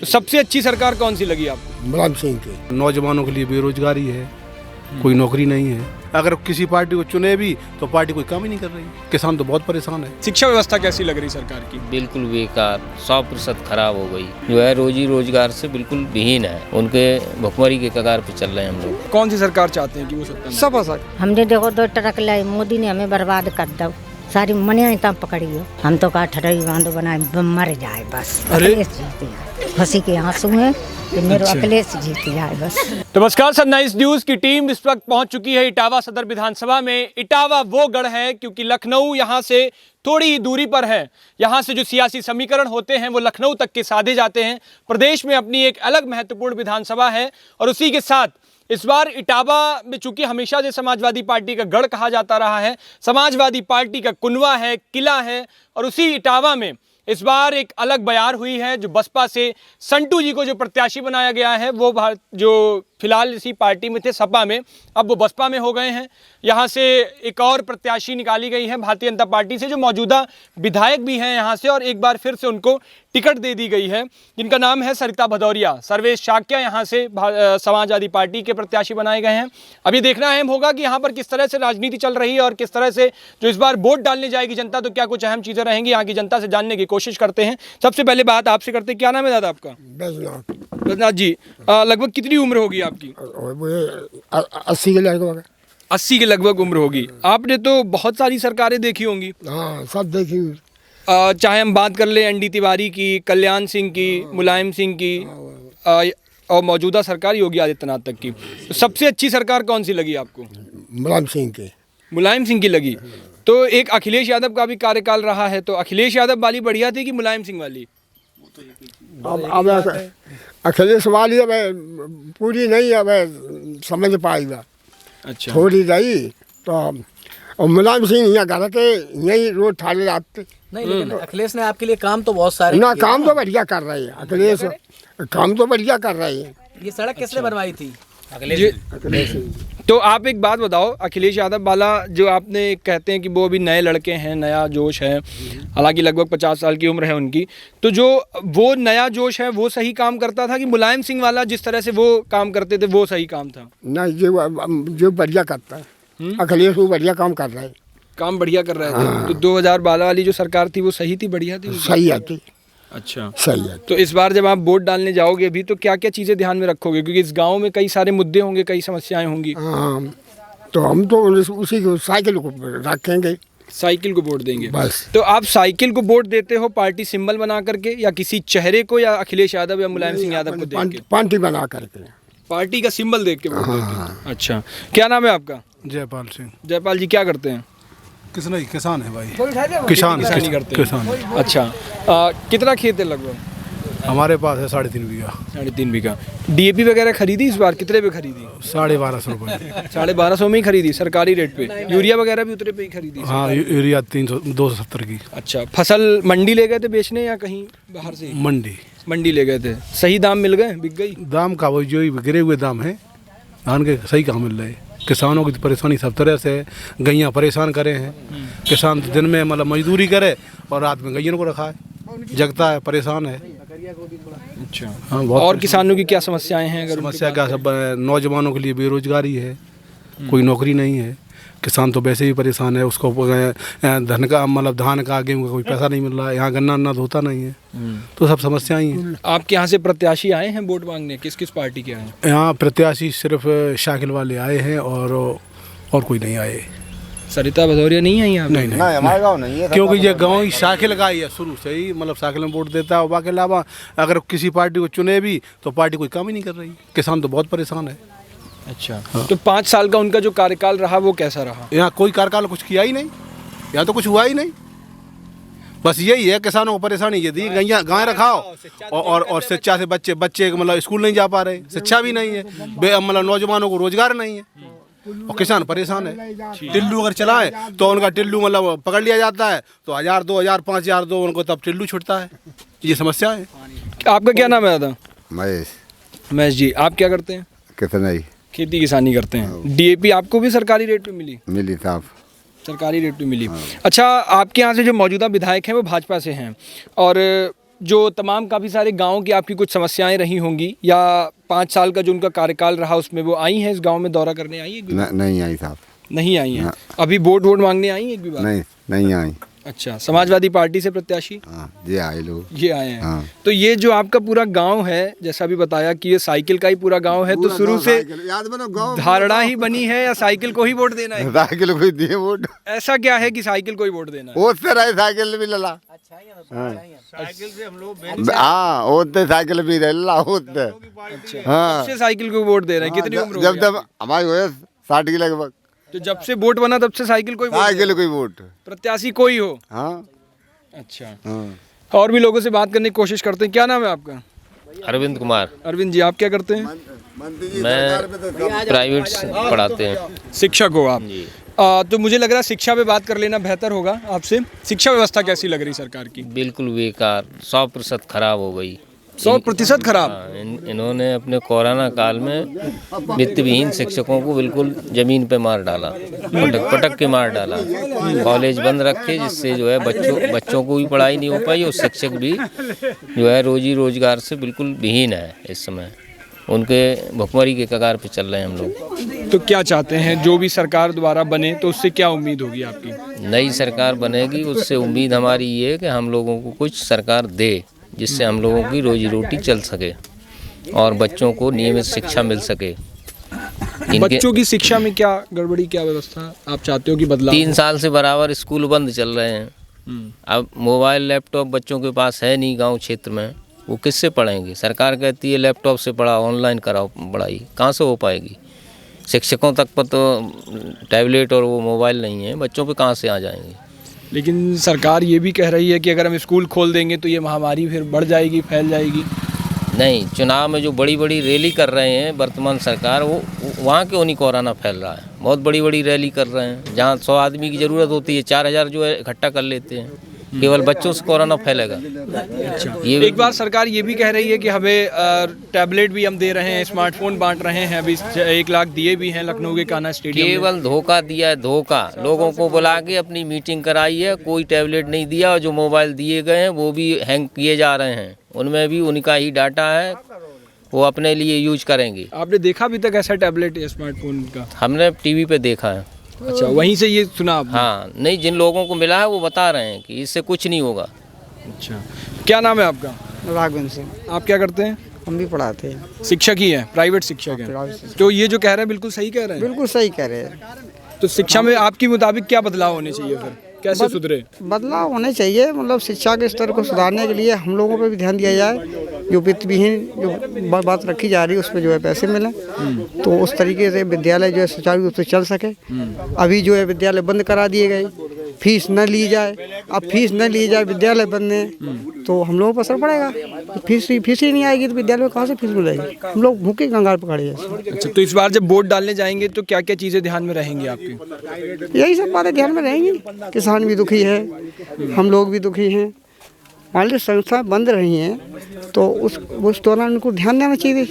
तो सबसे अच्छी सरकार कौन सी लगी आपको? मुलायम सिंह के। नौजवानों के लिए बेरोजगारी है, कोई नौकरी नहीं है। अगर किसी पार्टी को चुने भी तो पार्टी कोई काम ही नहीं कर रही। किसान तो बहुत परेशान है। शिक्षा व्यवस्था कैसी लग रही सरकार की? बिल्कुल बेकार, 100% खराब हो गई। जो है रोजी रोजगार से बिल्कुल विहीन है, उनके भुखमरी के कगार पे चल रहे हैं हम लोग। कौन सी सरकार चाहते हैं कि वो सत्ता में? सब हमने देखो 2 ट्रक लाई, मोदी ने हमें बर्बाद कर दो, सारी मनिया तब पकड़ियो। हम तो कहा ठटई बांधो बनाए मर जाए बस। अरे हंसी के आंसू हैं कि मेरे अकेले से जीत जाए बस। नमस्कार, सनराइज न्यूज की टीम इस वक्त पहुंच चुकी है इटावा सदर विधानसभा में। इटावा वो गढ़ है क्योंकि लखनऊ यहां से थोड़ी ही दूरी पर है। यहां से जो सियासी समीकरण होते हैं वो लखनऊ तक के साधे जाते हैं। प्रदेश में अपनी एक अलग महत्वपूर्ण विधानसभा है और उसी के साथ इस बार इटावा में चूंकि हमेशा से समाजवादी पार्टी का गढ़ कहा जाता रहा है, समाजवादी पार्टी का कुनवा है, किला है, और उसी इटावा में इस बार एक अलग बयार हुई है। जो बसपा से संटू जी को जो प्रत्याशी बनाया गया है वो जो फिलहाल इसी पार्टी में थे सपा में, अब वो बसपा में हो गए हैं। यहाँ से एक और प्रत्याशी निकाली गई है भारतीय जनता पार्टी से, जो मौजूदा विधायक भी हैं यहाँ से, और एक बार फिर से उनको टिकट दे दी गई है, जिनका नाम है सरिता भदौरिया। सर्वेश शाक्या यहाँ से समाजवादी पार्टी के प्रत्याशी बनाए गए हैं। अभी देखना अहम होगा कि यहाँ पर किस तरह से राजनीति चल रही है और किस तरह से जो इस बार वोट डालने जाएगी जनता, तो क्या कुछ अहम चीज़ें रहेंगी यहाँ की जनता से जानने की कोशिश करते हैं। सबसे पहले बात आपसे करते हैं, क्या नाम है दादा आपका? बैजनाथ जी, लगभग कितनी उम्र होगी आपकी? 80 के लगभग। 80 के लगभग उम्र होगी। आपने तो बहुत सारी सरकारें देखी होंगी। हाँ, सब देखी। चाहे हम बात कर लें एनडी तिवारी की, कल्याण सिंह की, मुलायम सिंह की, और मौजूदा सरकार योगी आदित्यनाथ तक की, तो सबसे अच्छी सरकार कौन सी लगी आपको? मुलायम सिंह के। मुलायम सिंह की लगी। तो एक अखिलेश यादव का भी कार्यकाल रहा है, तो अखिलेश यादव वाली बढ़िया थी कि मुलायम सिंह वाली? अब अखिलेश वाली अब पूरी नहीं, अब समझ पाएगा। अच्छा, थोड़ी रही तो। और मुलायम सिंह यहाँ घर के यही रोज ठाले जाते नहीं, लेकिन अखिलेश ने आपके लिए काम तो बहुत सारे ना, किए। काम तो बढ़िया कर रहे हैं अखिलेश, काम तो बढ़िया कर रहे हैं। ये सड़क किसने बनवाई थी? अखिलेश। तो आप एक बात बताओ, अखिलेश यादव वाला जो आपने कहते हैं कि वो अभी नए लड़के हैं, नया जोश है, हालांकि लगभग 50 साल की उम्र है उनकी, तो जो वो नया जोश है वो सही काम करता था कि मुलायम सिंह वाला जिस तरह से वो काम करते थे वो सही काम था? ना, जो बढ़िया करता है अखिलेश, वो बढ़िया काम कर रहा है। काम बढ़िया कर रहे थे। तो 2012 वाली जो सरकार थी वो सही थी, बढ़िया थी? सही आती। अच्छा, सही है। तो इस बार जब आप वोट डालने जाओगे अभी, तो क्या क्या चीज़ें ध्यान में रखोगे? क्योंकि इस गांव में कई सारे मुद्दे होंगे, कई समस्याएं होंगी। हाँ, तो हम तो उसी को साइकिल को रखेंगे। साइकिल को वोट देंगे बस। तो आप साइकिल को वोट देते हो पार्टी सिंबल बना करके, या किसी चेहरे को, या अखिलेश यादव या मुलायम सिंह यादव को देख के? पार्टी बना करके, पार्टी का सिंबल देख के वोट देते हैं। अच्छा, क्या नाम है आपका? जयपाल सिंह। जयपाल जी, क्या करते हैं? किस नहीं, किसान है भाई, किसान किसानी करते हैं। किसान। अच्छा, कितना खेत है लगभग? हमारे पास है 3.5 बीघा। 3.5 बीघा। डीएपी वगैरह खरीदी इस बार? कितने पे खरीदी? 1250 रुपये। 1250 में ही खरीदी सरकारी रेट पे? यूरिया वगैरह भी उतरे पे ही खरीदी? हाँ, यूरिया 270 की। अच्छा, फसल मंडी ले गए थे बेचने या कहीं बाहर से? मंडी ले गए थे। सही दाम मिल गए, बिक गई? दाम का वो जो गिरे हुए दाम है धान के, सही कहाँ मिल रहे? किसानों की परेशानी सब तरह से है। गैया परेशान करे हैं। किसान दिन में मतलब मजदूरी करे और रात में गैया को रखा है, जगता है, परेशान है। अच्छा, हाँ, बहुत। और किसानों की क्या समस्याएं हैं? अगर समस्या क्या, सब नौजवानों के लिए बेरोजगारी है, कोई नौकरी नहीं है। किसान तो वैसे ही परेशान है, उसको धन का मतलब धान का, गेहूँ का कोई पैसा नहीं मिल रहा है। यहाँ गन्ना अन्ना होता नहीं है, तो सब समस्याएं हैं। आपके यहाँ से प्रत्याशी आए हैं वोट मांगने? किस किस पार्टी के आए हैं? यहाँ प्रत्याशी सिर्फ साइकिल वाले आए हैं और कोई नहीं आए। सरिता भदौरिया नहीं आई यहाँ? नहीं, हमारे गाँव नहीं है, क्योंकि ये गाँव ही साइकिल का ही है, शुरू से ही मतलब साइकिल में वोट देता है। बाकी अलावा अगर किसी पार्टी को चुने भी तो पार्टी कोई काम ही नहीं कर रही। किसान तो बहुत परेशान है। अच्छा, तो 5 साल का उनका जो कार्यकाल रहा वो कैसा रहा? यहाँ कोई कार्यकाल कुछ किया ही नहीं, यहाँ तो कुछ हुआ ही नहीं। बस यही है, किसानों को परेशानी ये दी, गाय रखाओ और शिक्षा से बच्चे मतलब स्कूल नहीं जा पा रहे, शिक्षा भी नहीं है, मतलब नौजवानों को रोजगार नहीं है और किसान परेशान है। टिल्लू अगर चलाए तो उनका टिल्लू मतलब पकड़ लिया जाता है, तो 1000, 2000, 5000 दो उनको, तब टिल्लू छुटता है। ये समस्या है। आपका क्या नाम है दादा? महेश जी, आप क्या करते हैं? कितना ही खेती किसानी करते हैं। डीएपी आपको भी सरकारी रेट पे मिली साहब? सरकारी रेट पे मिली। अच्छा, आपके यहाँ से जो मौजूदा विधायक हैं वो भाजपा से हैं, और जो तमाम काफ़ी सारे गाँव की आपकी कुछ समस्याएं रही होंगी, या 5 साल का जो उनका कार्यकाल रहा उसमें वो आई हैं इस गांव में, दौरा करने आई है? नहीं आई साहब, नहीं आई हैं। अभी वोट मांगने आई हैं एक भी बार? नहीं आई। अच्छा, समाजवादी पार्टी से प्रत्याशी? हाँ, ये आए लोग, ये आए हैं। हाँ। तो ये जो आपका पूरा गांव है, जैसा अभी बताया कि ये साइकिल का ही पूरा गांव है, तो शुरू से धारणा ही बनी है या साइकिल को ही वोट देना है? साइकिल को दिए वोट। ऐसा क्या है कि साइकिल को ही वोट देना है? उससे रहे साइकिल भी लला। साइकिल से हम लोग हाँ, ओते साइकिल भी रहा ओते। हाँ, सबसे साइकिल को वोट दे रहे हैं। कितनी उम्र हो जब गई? तक हमारी वजह 60 के लगभग तो जब से वोट बना तब से साइकिल को ही वोट दे रहे साइकिल कोई वोट। हैं? प्रत्याशी कोई हो? हाँ अच्छा। हाँ। और भी लोगों से बात करने की कोशिश करते हैं। क्या नाम है आपका? अरविंद कुमार। अरविंद जी, आप क्या करते हैं? मैं प्राइवेट पढ़ाते हैं। शिक्षक हो आप? तो मुझे लग रहा है शिक्षा पे बात कर लेना बेहतर होगा आपसे। शिक्षा व्यवस्था कैसी लग रही सरकार की? बिल्कुल बेकार, 100% खराब हो गई। 100% खराब? हाँ, इन्होंने अपने कोरोना काल में वित्त विहीन शिक्षकों को बिल्कुल जमीन पे मार डाला, पटक के मार डाला। कॉलेज बंद रखे, जिससे जो है बच्चों को भी पढ़ाई नहीं हो पाई और शिक्षक भी जो है रोजी रोजगार से बिल्कुल विहीन है। इस समय उनके भुखमरी के कगार पे चल रहे हैं हम लोग। तो क्या चाहते हैं, जो भी सरकार द्वारा बने तो उससे क्या उम्मीद होगी आपकी? नई सरकार बनेगी, उससे उम्मीद हमारी ये है कि हम लोगों को कुछ सरकार दे, जिससे हम लोगों की रोजी रोटी चल सके और बच्चों को नियमित शिक्षा मिल सके। बच्चों की शिक्षा में क्या गड़बड़ी, क्या व्यवस्था आप चाहते हो कि बदलाव? 3 साल से बराबर स्कूल बंद चल रहे हैं। अब मोबाइल लैपटॉप बच्चों के पास है नहीं, गांव क्षेत्र में वो किससे पढ़ेंगे? सरकार कहती है लैपटॉप से पढ़ाओ, ऑनलाइन कराओ पढ़ाई, कहाँ से हो पाएगी? शिक्षकों तक पर तो टैबलेट और वो मोबाइल नहीं है, बच्चों पे कहाँ से आ जाएंगे? लेकिन सरकार ये भी कह रही है कि अगर हम स्कूल खोल देंगे तो ये महामारी फिर बढ़ जाएगी, फैल जाएगी। नहीं, चुनाव में जो बड़ी बड़ी रैली कर रहे हैं वर्तमान सरकार, वो वहाँ क्यों नहीं कोरोना फैल रहा है? बहुत बड़ी बड़ी रैली कर रहे हैं, जहाँ 100 आदमी की ज़रूरत होती है 4000 जो है इकट्ठा कर लेते हैं। केवल बच्चों से कोरोना फैलेगा। अच्छा, ये एक बार सरकार ये भी कह रही है कि हमें टैबलेट भी हम दे रहे हैं, स्मार्टफोन बांट रहे हैं, अभी 1 लाख दिए भी हैं लखनऊ के कान्हा स्टेडियम में। केवल धोखा दिया है, धोखा। लोगों को बुला के अपनी मीटिंग कराई है, कोई टैबलेट नहीं दिया, और जो मोबाइल दिए गए हैं वो भी हैंग किए जा रहे हैं, उनमें भी उनका ही डाटा है, वो अपने लिए यूज करेंगे। आपने देखा अभी तक ऐसा टैबलेट या स्मार्टफोन का? हमने टीवी पे देखा है। अच्छा, वहीं से ये सुना आपने? हाँ, नहीं, जिन लोगों को मिला है वो बता रहे हैं कि इससे कुछ नहीं होगा। अच्छा, क्या नाम है आपका? राघवेंद्र सिंह। आप क्या करते हैं? हम भी पढ़ाते हैं। शिक्षक ही हैं, प्राइवेट शिक्षक हैं। तो ये जो कह रहे हैं बिल्कुल सही कह रहे हैं? बिल्कुल सही कह रहे हैं। तो शिक्षा में आपकी मुताबिक क्या बदलाव होने चाहिए फिर? कैसे सुधरे? बदलाव होने चाहिए, मतलब शिक्षा के स्तर को सुधारने के लिए हम लोगों पर भी ध्यान दिया जाए। जो वित्त विहीन जो बात रखी जा रही है उस पर जो है पैसे मिलें, तो उस तरीके से विद्यालय जो है सुचारू रूप से चल सके। अभी जो है विद्यालय बंद करा दिए गए, फीस न ली जाए। अब फीस न ली जाए, विद्यालय बंद है, तो हम लोगों पर असर पड़ेगा। फीस ही नहीं आएगी तो विद्यालय में कहाँ से फीस मिलेगी? हम लोग भूखे कंगाल पकड़े जैसे। अच्छा, तो इस बार जब वोट डालने जाएंगे तो क्या क्या चीज़ें ध्यान में रहेंगी आपकी? यही सब बातें ध्यान में रहेंगी। किसान भी दुखी है, हम लोग भी दुखी हैं। मान लीजिए संस्था बंद रही हैं तो उस दौरान उनको ध्यान देना चाहिए।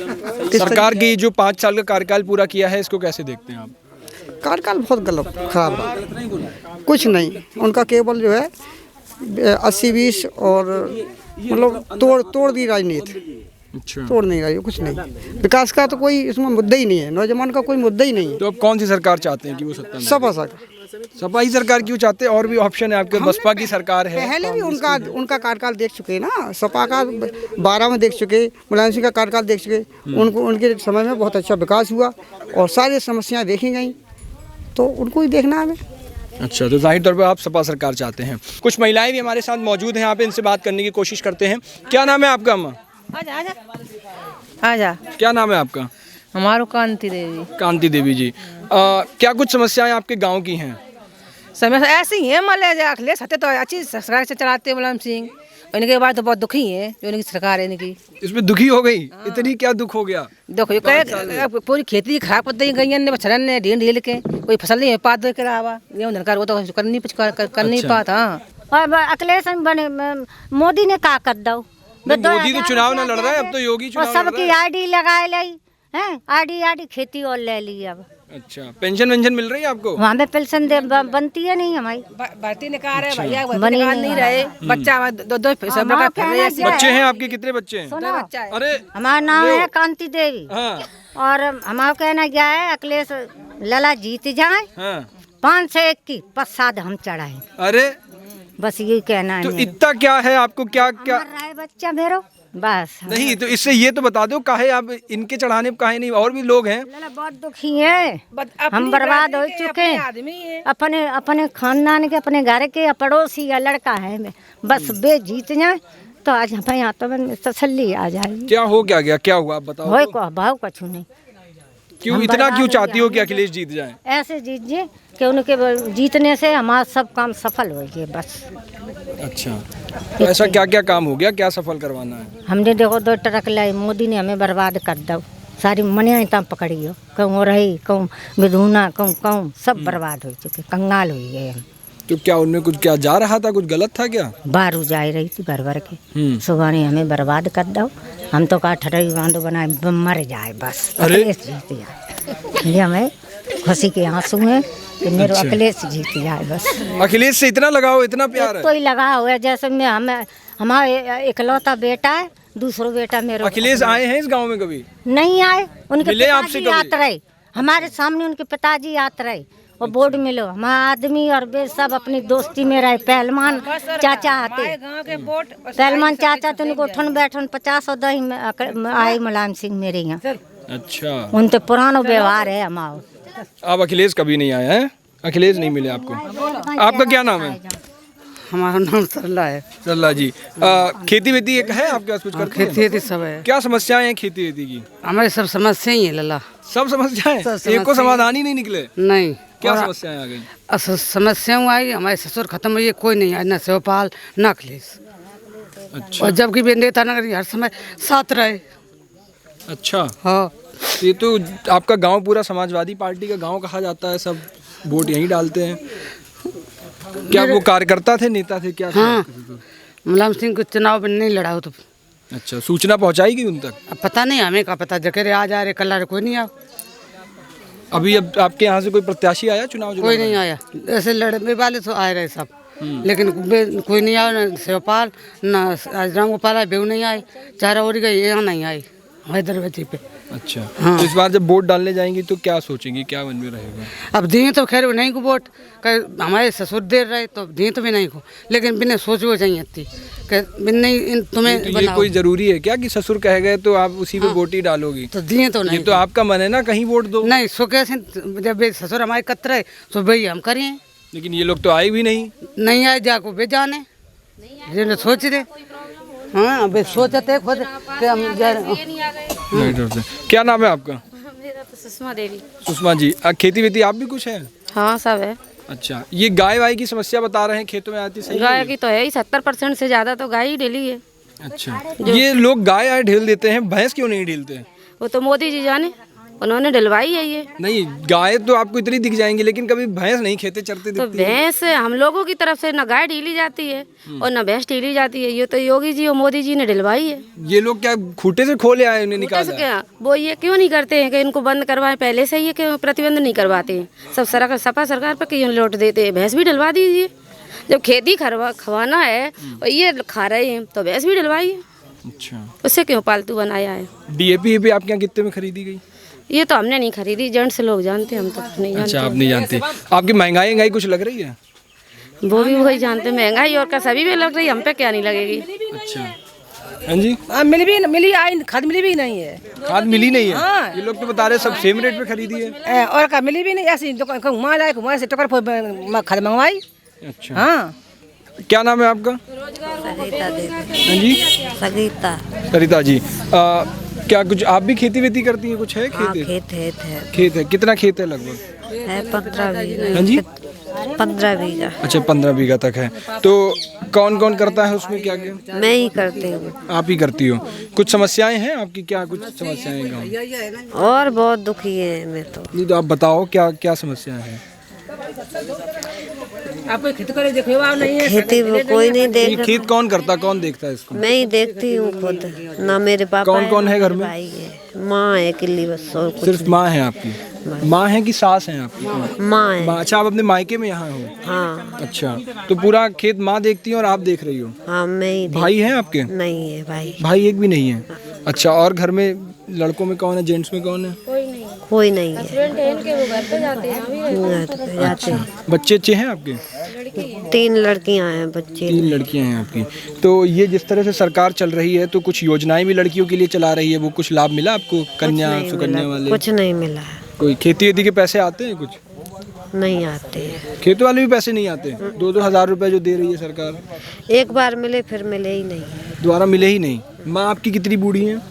सरकार की जो 5 साल का कार्यकाल पूरा किया है, इसको कैसे देखते हैं आप? कार्यकाल बहुत गलत खराब रहा, कुछ नहीं। उनका केवल जो है 80-20 और मतलब तोड़ दी राजनीति। अच्छा, तोड़ नहीं रही, कुछ नहीं। विकास का तो कोई इसमें मुद्दा ही नहीं है, नौजवान का कोई मुद्दा ही नहीं है। तो अब कौन सी सरकार चाहते हैं कि वो सत्ता में? सपा ही सरकार क्यों चाहते हैं? और भी ऑप्शन है आपके, बसपा की सरकार है। पहले भी उनका कार्यकाल देख चुके हैं ना, सपा का 12 में देख चुके, मुलायम सिंह का कार्यकाल देख चुके। उनके समय में बहुत अच्छा विकास हुआ और सारी समस्याएं देखी गई, तो उनको ही देखना है हमें। अच्छा, तो जाहिर तौर पर आप सपा सरकार चाहते हैं। कुछ महिलाएं भी हमारे साथ मौजूद हैं यहाँ पे, इनसे बात करने की कोशिश करते हैं। क्या नाम है आपका अम्मा? आजा। क्या नाम है आपका? हमारो कांति देवी। कांति देवी जी, क्या कुछ समस्याएं आपके गांव की हैं? समस्या ऐसी ही है, मान लीजिए अखिलेश हते तो अच्छी सरकार से चलाते मुलायम सिंह, इनके बाद तो बहुत दुखी है जो इनकी सरकार है इनकी। इसमें दुखी हो गई? इतनी क्या दुख हो गया? देखो पूरी खेती खराब कर दी गई ने, बछड़न ने ढील के कोई फसल नहीं पात के अलावा गेहूं धनकार वो तो कर नहीं पाता। और अखिलेश बने, मोदी ने का कर दो? मोदी तो चुनाव ना लड़ रहा है, अब तो योगी चुनाव लड़ रहा है। सबकी आईडी लगाए ली हैं, आईडी खेती और ले ली अब। अच्छा, पेंशन वेंशन मिल रही है आपको? वहाँ पे पेंशन बनती है नहीं हमारी। भर्ती निकाल रहे भैया, बनी निकाल नहीं रहे। बच्चा दो सब लोग फिर रहे हैं। बच्चे हैं आपके? कितने बच्चे हैं? सुनो, बच्चा है। अरे हमारा नाम है कांति देवी हाँ और हमारा कहना क्या है, अखिलेश लला जीत जाए, हाँ 501 की प्रसाद हम चढ़ाए, अरे बस यही कहना है तो मेरा। इतना क्या है आपको? क्या क्या मर रहा है बच्चा मेरो, बस। नहीं तो इससे ये तो बता दो काहे आप इनके चढ़ाने पे काहे नहीं? और भी लोग हैं। लला बहुत दुखी है, हम बर्बाद हो चुके हैं। आदमी है। अपने अपने खानदान के, अपने घर के पड़ोसी या लड़का है मैं, बस वे जीत जाए तो आज हमें यहाँ तो तसल्ली आ जाएगी। क्या हो क्या गया? क्या हुआ आप बताओ होए तो? को भाव कछु नहीं। क्यों हम इतना बर्बाद क्यों हो चाहती हो जाएंगे। कि अखिलेश जीत जाए? ऐसे जीतिए कि उनके जीतने से हमारा सब काम सफल हो गए बस। अच्छा, तो ऐसा क्या क्या काम हो गया? क्या सफल करवाना है? हमने देखो 2 ट्रक लाई, मोदी ने हमें बर्बाद कर दो, सारी मनिया तब पकड़ी हो, कहूँ रही कहूँ विधुना कहूँ सब बर्बाद हो चुके, कंगाल हो गए हम। तो क्या उनमें कुछ क्या जा रहा था? कुछ गलत था क्या? बारू जा रही थी भर के, सुबह ने हमें बर्बाद कर दो। हम तो कहा ठटई बांधो बनाए मर जाए बस, अरे! अखिलेश जीत जाए। ये हमें खुशी के आंसू हैं कि मेरे अखिलेश जीत जाए बस। अखिलेश से इतना लगाओ, इतना प्यार है? तो ही लगा हुआ है, जैसे मैं हमें हमारा इकलौता बेटा है, दूसरा बेटा मेरे अखिलेश आए हैं इस गांव में कभी? नहीं आए, उनके मिले आपसे पिताजी कभी? आते रहे हमारे सामने, उनके पिताजी आते रहे और बोर्ड मिलो हमारा आदमी और वे सब अपनी दोस्ती में रहे। पहलवान चाचा आते, गाँव के वोट पहलवान चाचा तो उनको उठन बैठन 50 और 10 आए मुलायम सिंह मेरे यहाँ। अच्छा, उन तो पुराना व्यवहार है हमारा। अब अखिलेश कभी नहीं आया है? अखिलेश नहीं मिले आपको? आपका क्या नाम है? हमारा नाम सरला है। सल्ला जी, खेती वेती एक है आपके पास? कुछ करते हैं? खेती सब है, क्या समस्याएं हैं खेती वेती की? हमारी सब समस्या ही है लला। सब समस्याएं? सब एक को समाधान ही नहीं निकले? नहीं, क्या समस्याएं आ गई? समस्याएं आई, हमारे ससुर खत्म हुई, कोई नहीं आया, न शिवपाल न अखिलेश। अच्छा और जबकि वे नेता नगर हर समय साथ रहे। अच्छा, हाँ, ये तो आपका गांव पूरा समाजवादी पार्टी का गांव कहा जाता है, सब वोट यहीं डालते हैं। क्या वो कार्यकर्ता थे, नेता थे, क्या थे? हाँ, मुलायम सिंह को चुनाव में नहीं लड़ा हो तो अच्छा, सूचना पहुंचाई गई उन तक? अब पता नहीं, हमें का पता, जकेरे आ जा रहे कल आ रहे, कोई नहीं आया। अभी अब आपके यहाँ से कोई प्रत्याशी आया चुनाव? कोई नहीं आया, ऐसे लड़ने वाले तो आए रहे सब, लेकिन कोई नहीं आया, न शिवपाल न राम गोपाल आए, बेऊ नहीं आए, चारा और गए, यहाँ नहीं आए हमारे दरवाजे पे। अच्छा, हाँ। तो इस बार जब वोट डालने जाएंगी तो क्या सोचेंगी, क्या मन में रहेगा? अब दिए तो खैर नहीं को वोट, हमारे ससुर देर रहे तो दिए तो भी नहीं को, लेकिन बिना सोच वो चाहिए थी कि नहीं तुम्हें तो ये बनाओ। कोई जरूरी है क्या कि ससुर कह गए तो आप उसी पे वोट ही डालोगी? तो दिए तो नहीं, ये तो आपका मन है ना, कहीं वोट दो। नहीं सो कैसे, जब वे ससुर हमारे कतरे है तो भाई हम करिए, लेकिन ये लोग तो आए भी नहीं आए जाको वे जाने जिन्हें सोच दे। हाँ, अब सोचते खुद कि हम नहीं डरते। क्या नाम है आपका? मेरा तो सुषमा देवी। सुषमा जी, खेती वेती आप भी कुछ है? हाँ, सब है। अच्छा, ये गाय वाय की समस्या बता रहे हैं, खेतों में आती, सही है गाय ये? की तो है ही, 70% से ज्यादा तो गाय ही डेली है। अच्छा, ये लोग गाय आय ढील देते हैं, भैंस क्यों नहीं ढीलते? वो तो मोदी जी जाने, उन्होंने डलवाई है ये। नहीं, गाय तो आपको इतनी दिख जाएंगी, लेकिन कभी भैंस नहीं खेते चरते तो दिखती है। भैंस हम लोगों की तरफ से न गाय ढीली जाती है और न भैंस ढीली जाती है, ये तो योगी जी और मोदी जी ने डलवाई है। ये लोग क्या खूटे से खोले आए, उन्हें छोटे से निकाला? क्या वो ये क्यों नहीं करते हैं कि इनको बंद करवाएं, पहले से ये क्यों प्रतिबंध नहीं करवाते हैं? सब सरकार सपा सरकार पर क्यों लौट देते हैं? भैंस भी डलवा दीजिए, जब खेती खवाना है और ये खा रहे हैं तो भैंस भी डलवाइए। अच्छा, उससे क्यों पालतू बनाया है? डीएपी आपके यहाँ कितने में खरीदी गई? ये तो हमने नहीं खरीदी, जेंट्स लोग जानते, हम तो नहीं जानते। अच्छा, आप नहीं जानते। आपकी महंगाई कुछ लग रही है? वो भी वही जानते, महंगाई और का सभी में लग रही, हम पे क्या नहीं लगेगी। अच्छा, हाँ जी, मिली आई, खाद मिली भी नहीं है। खाद मिली नहीं है? हाँ। ये लोग तो बता रहे सब सेम रेट पे खरीदी है। और का मिली भी नहीं, ऐसी घुमा लाए, घुमा से टकर खाद मंगवाई। अच्छा, हाँ, क्या नाम है आपका? सरिता देवी। हाँ जी, सरिता। सरिता जी, क्या कुछ आप भी खेती वेती करती हैं? कुछ है खेत? खेत है, कितना खेत है लगभग? है 15 बीघा। हाँ जी, 15 बीघा। अच्छा, 15 बीघा तक है। तो कौन कौन करता है उसमें, क्या क्या? मैं ही करती हूँ। आप ही करती हो? कुछ समस्याएं हैं आपकी? क्या कुछ समस्याएं हैं गाँव में? और बहुत दुखी है मैं तो। नहीं तो आप बताओ क्या क्या समस्याएं हैं? आपको खेती करे देखो नहीं है, खेती कोई नहीं ये देख, खेत कौन करता, कौन देखता है इसको? मैं ही देखती हूँ खुद। ना मेरे पापा कौन कौन है घर में? भाई है, माँ है अकेली बस, और कुछ सिर्फ माँ है आपकी? माँ है कि सास हैं आपकी? माँ है। अच्छा, आप अपने मायके में यहाँ हो? हाँ। अच्छा, तो पूरा खेत माँ देखती है और आप देख रही हो? हाँ, मैं ही भाई हैं आपके? नहीं है भाई। भाई एक भी नहीं है? अच्छा, और घर में लड़कों में कौन है, जेंट्स में कौन है? कोई नहीं है। अच्छा, बच्चे अच्छे हैं आपके? 3 लड़कियां हैं बच्चे। 3 लड़कियां हैं आपकी। तो ये जिस तरह से सरकार चल रही है, तो कुछ योजनाएं भी लड़कियों के लिए चला रही है, वो कुछ लाभ मिला आपको? कन्या सुकन्या वाले कुछ नहीं मिला है। कोई खेती वेती के पैसे आते हैं? कुछ नहीं आते हैं। खेतों वाले भी पैसे नहीं आते? 2-2 हज़ार रुपए जो दे रही है सरकार। एक बार मिले फिर मिले ही नहीं। दोबारा मिले ही नहीं। माँ आपकी कितनी बूढ़ी हैं?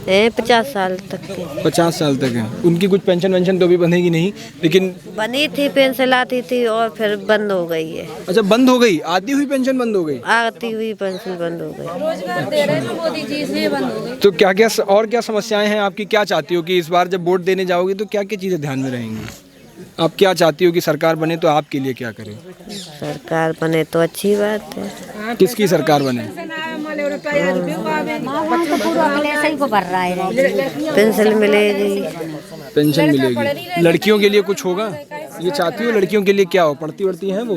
50 साल तक के। 50 साल तक है। उनकी कुछ पेंशन वेंशन तो भी बनेगी नहीं, लेकिन बनी थी, पेंशन आती थी और फिर बंद हो गई है। अच्छा, बंद हो गई? आती हुई पेंशन बंद हो गई? आती हुई पेंशन बंद हो गई। रोजगार दे रहे थे मोदी जी, इसलिए बंद हो गई। तो क्या क्या और क्या समस्याएं हैं आपकी? क्या चाहती हो कि इस बार जब वोट देने जाओगी तो क्या क्या चीज़ें ध्यान में रहेंगी? आप क्या चाहती हो कि सरकार बने तो आपके लिए क्या करे? सरकार बने तो अच्छी बात है। किसकी सरकार बने? पेंशन मिलेगी। पेंशन मिलेगी। लड़कियों के लिए कुछ होगा? ये चाहती हो लड़कियों के लिए क्या हो? पढ़ती वढ़ती हैं वो?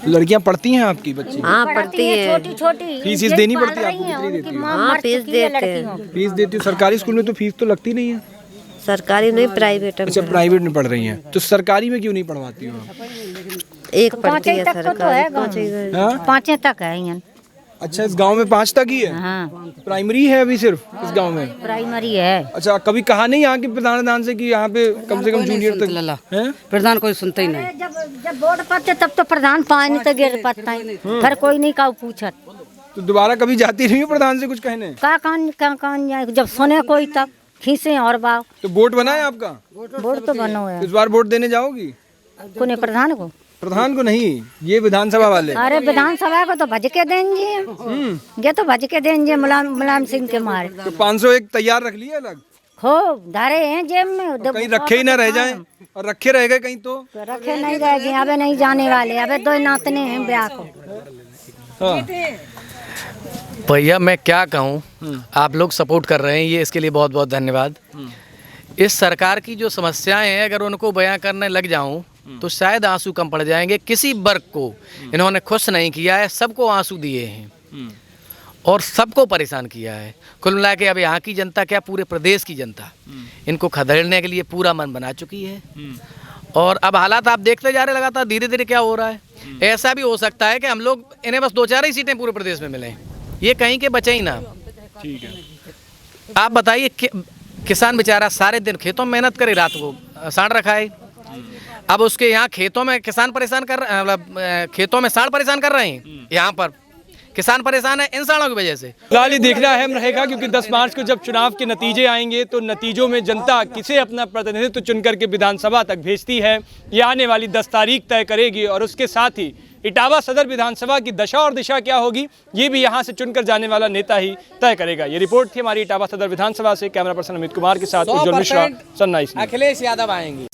लड़कियां पढ़ती हैं आपकी बच्ची? हाँ, पढ़ती है। छोटी छोटी फीस देनी पड़ती है आपको? कितनी देती है? हाँ, फीस देते हैं। फीस देती हो? सरकारी स्कूल में तो फीस तो लगती नहीं है। सरकारी नहीं, प्राइवेट में। अच्छा, प्राइवेट में पढ़ रही हैं, तो सरकारी में क्यों नहीं पढ़वाती हो आप? एक पढ़ती है सरकारी। 5 तक है यहाँ। अच्छा, इस गांव में 5 तक ही है? हाँ, प्राइमरी है अभी सिर्फ इस गांव में? प्राइमरी है। अच्छा, कभी कहा नहीं यहाँ के प्रधान से कि यहाँ पे कम से कम जूनियर तक है? प्रधान कोई सुनता ही नहीं। जब वोट पड़ते तब तो प्रधान पानी तो गिर पड़ता है, फिर कोई नहीं का पूछत। तो दोबारा कभी जाती नहीं हो प्रधान से कुछ कहने? का कान जाए, जब सुने कोई तब खींचे और बाव। तो वोट बना है आपका? वोट तो बनो है। इस बार वोट देने जाओगी? कोने प्रधान को? प्रधान को नहीं, ये विधानसभा वाले। अरे विधानसभा को तो भज के देंगे, ये तो भज के देंगे मुलायम सिंह के मारे। तो 501 तैयार रख लिए अलग? खूब धारे हैं जेब में, कहीं रखे ही ना रह जाएं, और रखे रह गए कहीं तो रखे नहीं रहेंगे। अबे नहीं जाने वाले, अबे 2 नातने हैं ब्याह को। हाँ। भैया मैं क्या कहूँ, आप लोग सपोर्ट कर रहे हैं, ये इसके लिए बहुत बहुत धन्यवाद। इस सरकार की जो समस्याएं हैं, अगर उनको बयां करने लग जाऊं तो शायद आंसू कम पड़ जाएंगे। किसी वर्ग को इन्होंने खुश नहीं किया है, सबको आंसू दिए हैं और सबको परेशान किया है। कुल मिला के अब यहाँ की जनता क्या, पूरे प्रदेश की जनता इनको खदेड़ने के लिए पूरा मन बना चुकी है। और अब हालात आप देखते जा रहे लगातार, धीरे धीरे क्या हो रहा है। ऐसा भी हो सकता है कि हम लोग इन्हें बस 2-4 ही सीटें पूरे प्रदेश में मिलें, ये कहीं के बचे ही ना। ठीक है, आप बताइए, किसान बेचारा सारे दिन खेतों में मेहनत करे, रात को सांड रखा है। अब उसके यहाँ खेतों में किसान परेशान कर रहे हैं, मतलब खेतों में सांड परेशान कर रहे हैं, यहाँ पर किसान परेशान है इन सांडों की वजह से। फिलहाल ये देखना अहम रहेगा, क्योंकि 10 मार्च को जब चुनाव के नतीजे आएंगे तो नतीजों में जनता किसे अपना प्रतिनिधित्व चुन करके विधानसभा तक भेजती है, ये आने वाली 10 तारीख तय करेगी। और उसके साथ ही इटावा सदर विधानसभा की दशा और दिशा क्या होगी, ये भी यहाँ से चुनकर जाने वाला नेता ही तय करेगा। ये रिपोर्ट थी हमारी इटावा सदर विधानसभा से। कैमरा पर्सन अमित कुमार के साथ उज्जवल मिश्रा, सनराइज। अखिलेश यादव आएंगे।